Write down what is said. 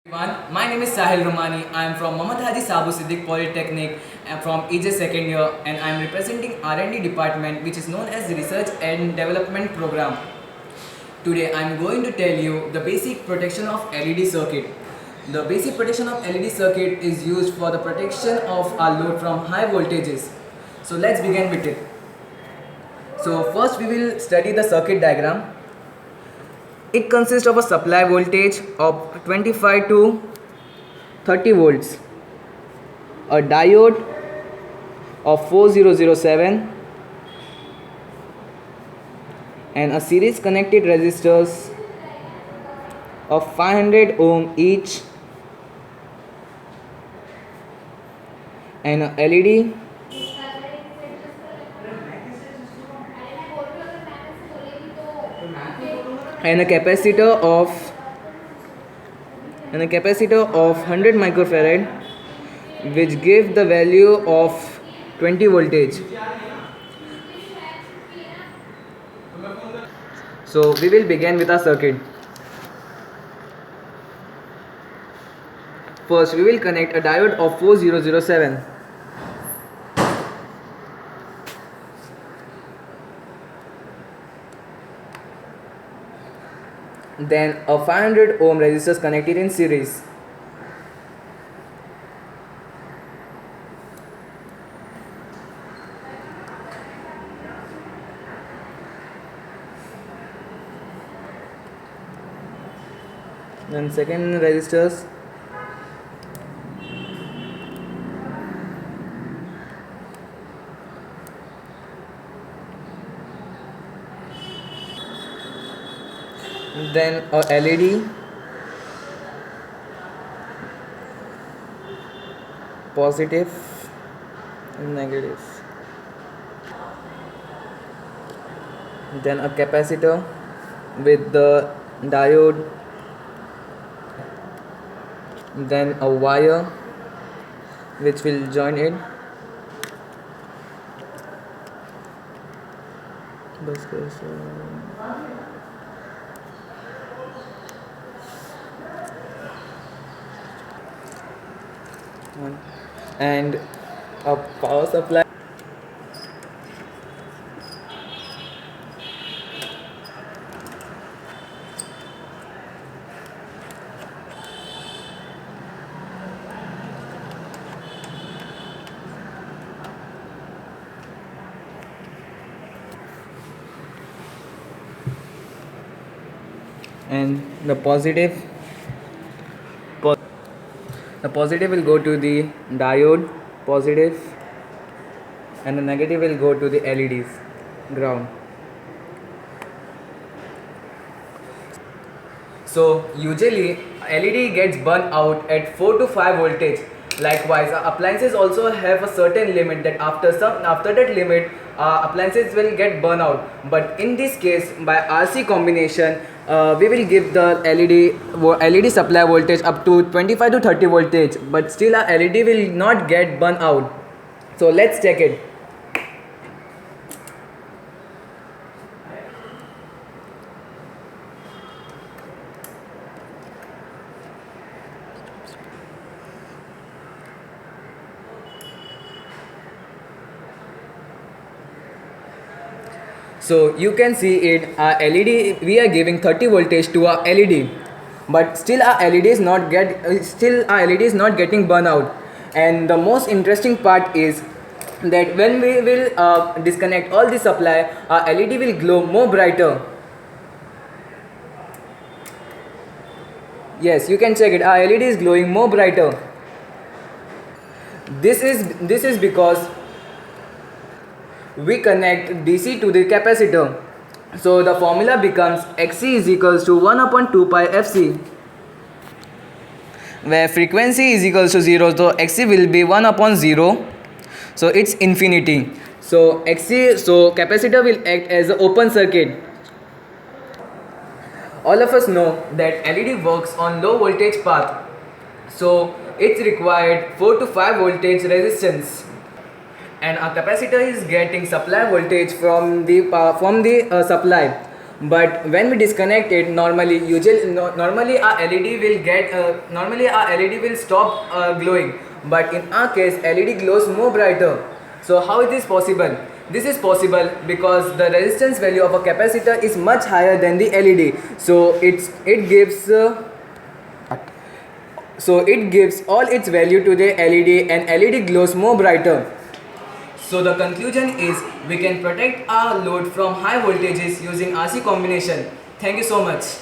Everyone, my name is Sahil Romani. I am from Mohammad Haji Sabu Siddiq Polytechnic from EJ second year, and I am representing R&D department, which is known as the Research and Development Program. Today I am going to tell you the basic protection of LED circuit. The basic protection of LED circuit is used for the protection of our load from high voltages. So let's begin with it. So first we will study the circuit diagram. It consists of a supply voltage of 25 to 30 volts, a diode of 4007, and a series connected resistors of 500 ohm each, and a LED and a capacitor of 100 microfarad, which give the value of 20 voltage. So we will begin with our circuit. First we will connect a diode of 4007. Then a 500 ohm resistors connected in series. Then second resistors. Then a LED, positive and negative. Then a capacitor with the diode. Then a wire which will join it. And a power supply. And the positive will go to the diode, positive, and the negative will go to the LEDs, ground. So usually LED gets burned out at 4 to 5 voltage. Likewise, appliances also have a certain limit that after that limit, appliances will get burned out. But in this case, by RC combination, we will give the LED supply voltage up to 25 to 30 voltage, but still our LED will not get burned out. So let's check it. So you can see it, our LED, we are giving 30 voltage to our LED, but still our LED is not getting burned out. And the most interesting part is that when we will disconnect all the supply, our LED will glow more brighter. Yes, you can check it, our LED is glowing more brighter. This is because we connect DC to the capacitor. So the formula becomes Xc is equals to 1 upon 2 pi Fc, where frequency is equals to 0, so Xc will be 1 upon 0, so it's infinity. So capacitor will act as an open circuit. All of us know that LED works on low voltage path, so it's required 4 to 5 voltage resistance. And a capacitor is getting supply voltage from the supply, But when we disconnect it, normally our LED will get normally our LED will stop glowing. But in our case, LED glows more brighter. So how is this possible? This is possible because the resistance value of a capacitor is much higher than the LED. So it gives all its value to the LED, and LED glows more brighter. So the conclusion is we can protect our load from high voltages using RC combination. Thank you so much.